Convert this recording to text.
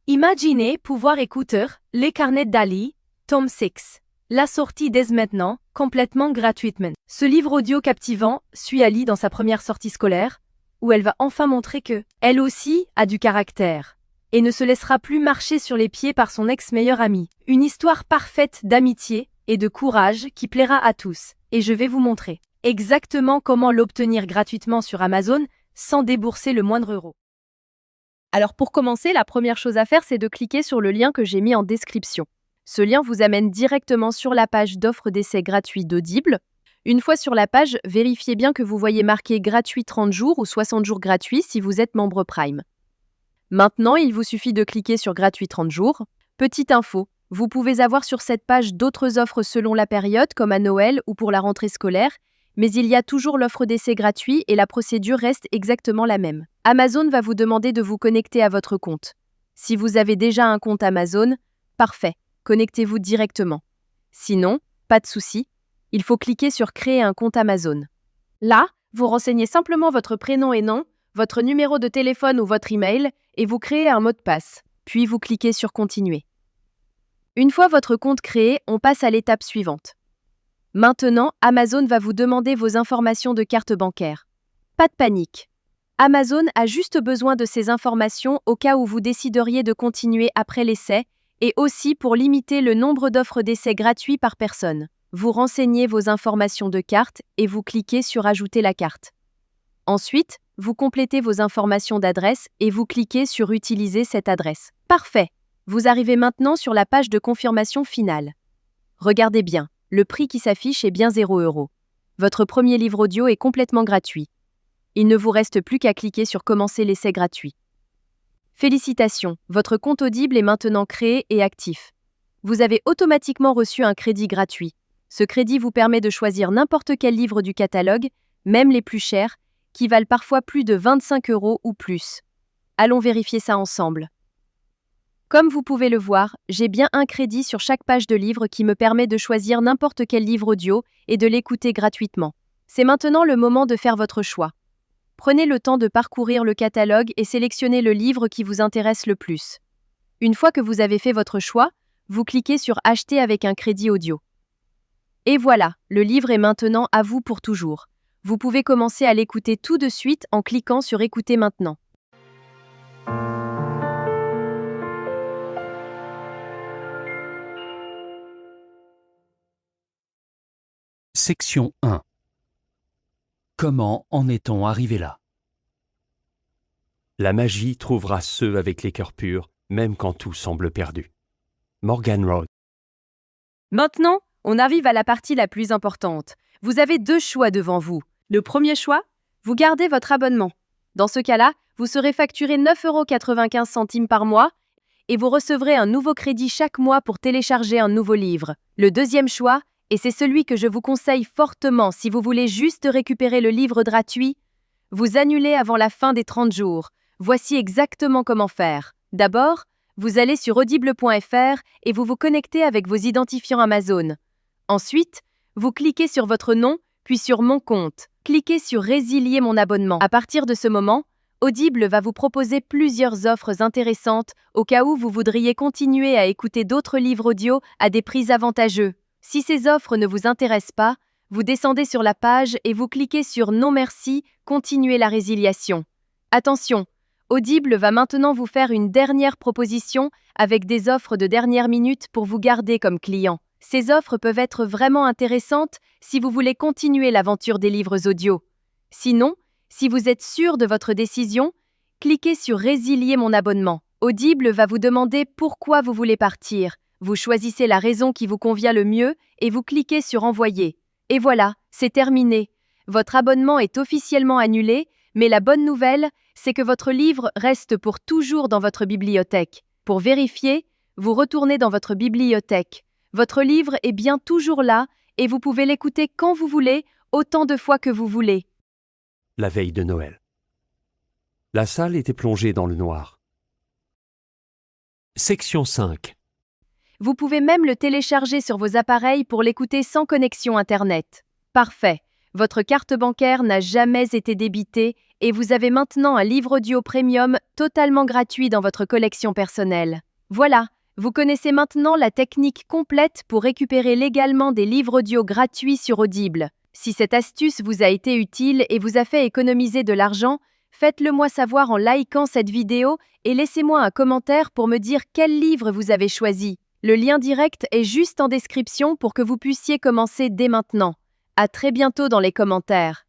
Imaginez pouvoir écouter Les Carnets d'Ali, tome 6. La sortie dès maintenant, complètement gratuitement. Ce livre audio captivant suit Ali dans sa première sortie scolaire, où elle va enfin montrer que, elle aussi, a du caractère, et ne se laissera plus marcher sur les pieds par son ex-meilleur ami. Une histoire parfaite d'amitié et de courage qui plaira à tous, et je vais vous montrer exactement comment l'obtenir gratuitement sur Amazon sans débourser le moindre euro. Alors pour commencer, la première chose à faire, c'est de cliquer sur le lien que j'ai mis en description. Ce lien vous amène directement sur la page d'offre d'essai gratuit d'Audible. Une fois sur la page, vérifiez bien que vous voyez marqué gratuit 30 jours ou 60 jours gratuits si vous êtes membre Prime. Maintenant, il vous suffit de cliquer sur gratuit 30 jours. Petite info, vous pouvez avoir sur cette page d'autres offres selon la période, comme à Noël ou pour la rentrée scolaire, mais il y a toujours l'offre d'essai gratuit et la procédure reste exactement la même. Amazon va vous demander de vous connecter à votre compte. Si vous avez déjà un compte Amazon, parfait, connectez-vous directement. Sinon, pas de souci, il faut cliquer sur Créer un compte Amazon. Là, vous renseignez simplement votre prénom et nom, votre numéro de téléphone ou votre email, et vous créez un mot de passe. Puis vous cliquez sur Continuer. Une fois votre compte créé, on passe à l'étape suivante. Maintenant, Amazon va vous demander vos informations de carte bancaire. Pas de panique. Amazon a juste besoin de ces informations au cas où vous décideriez de continuer après l'essai et aussi pour limiter le nombre d'offres d'essai gratuits par personne. Vous renseignez vos informations de carte et vous cliquez sur Ajouter la carte. Ensuite, vous complétez vos informations d'adresse et vous cliquez sur Utiliser cette adresse. Parfait. Vous arrivez maintenant sur la page de confirmation finale. Regardez bien. Le prix qui s'affiche est bien 0 €. Votre premier livre audio est complètement gratuit. Il ne vous reste plus qu'à cliquer sur Commencer l'essai gratuit. Félicitations, votre compte Audible est maintenant créé et actif. Vous avez automatiquement reçu un crédit gratuit. Ce crédit vous permet de choisir n'importe quel livre du catalogue, même les plus chers, qui valent parfois plus de 25 € ou plus. Allons vérifier ça ensemble. Comme vous pouvez le voir, j'ai bien un crédit sur chaque page de livre qui me permet de choisir n'importe quel livre audio et de l'écouter gratuitement. C'est maintenant le moment de faire votre choix. Prenez le temps de parcourir le catalogue et sélectionnez le livre qui vous intéresse le plus. Une fois que vous avez fait votre choix, vous cliquez sur Acheter avec un crédit audio. Et voilà, le livre est maintenant à vous pour toujours. Vous pouvez commencer à l'écouter tout de suite en cliquant sur Écouter maintenant. Section 1. Comment en est-on arrivé là? La magie trouvera ceux avec les cœurs purs, même quand tout semble perdu. Morgan Road. Maintenant, on arrive à la partie la plus importante. Vous avez deux choix devant vous. Le premier choix, vous gardez votre abonnement. Dans ce cas-là, vous serez facturé 9,95 € par mois et vous recevrez un nouveau crédit chaque mois pour télécharger un nouveau livre. Le deuxième choix, et c'est celui que je vous conseille fortement si vous voulez juste récupérer le livre gratuit, vous annulez avant la fin des 30 jours. Voici exactement comment faire. D'abord, vous allez sur audible.fr et vous vous connectez avec vos identifiants Amazon. Ensuite, vous cliquez sur votre nom, puis sur Mon compte. Cliquez sur Résilier mon abonnement. À partir de ce moment, Audible va vous proposer plusieurs offres intéressantes au cas où vous voudriez continuer à écouter d'autres livres audio à des prix avantageux. Si ces offres ne vous intéressent pas, vous descendez sur la page et vous cliquez sur Non merci, continuer la résiliation. Attention, Audible va maintenant vous faire une dernière proposition avec des offres de dernière minute pour vous garder comme client. Ces offres peuvent être vraiment intéressantes si vous voulez continuer l'aventure des livres audio. Sinon, si vous êtes sûr de votre décision, cliquez sur Résilier mon abonnement. Audible va vous demander pourquoi vous voulez partir. Vous choisissez la raison qui vous convient le mieux et vous cliquez sur Envoyer. Et voilà, c'est terminé. Votre abonnement est officiellement annulé, mais la bonne nouvelle, c'est que votre livre reste pour toujours dans votre bibliothèque. Pour vérifier, vous retournez dans votre bibliothèque. Votre livre est bien toujours là et vous pouvez l'écouter quand vous voulez, autant de fois que vous voulez. La veille de Noël. La salle était plongée dans le noir. Section 5. Vous pouvez même le télécharger sur vos appareils pour l'écouter sans connexion Internet. Parfait. Votre carte bancaire n'a jamais été débitée et vous avez maintenant un livre audio premium totalement gratuit dans votre collection personnelle. Voilà, vous connaissez maintenant la technique complète pour récupérer légalement des livres audio gratuits sur Audible. Si cette astuce vous a été utile et vous a fait économiser de l'argent, faites-le moi savoir en likant cette vidéo et laissez-moi un commentaire pour me dire quel livre vous avez choisi. Le lien direct est juste en description pour que vous puissiez commencer dès maintenant. À très bientôt dans les commentaires.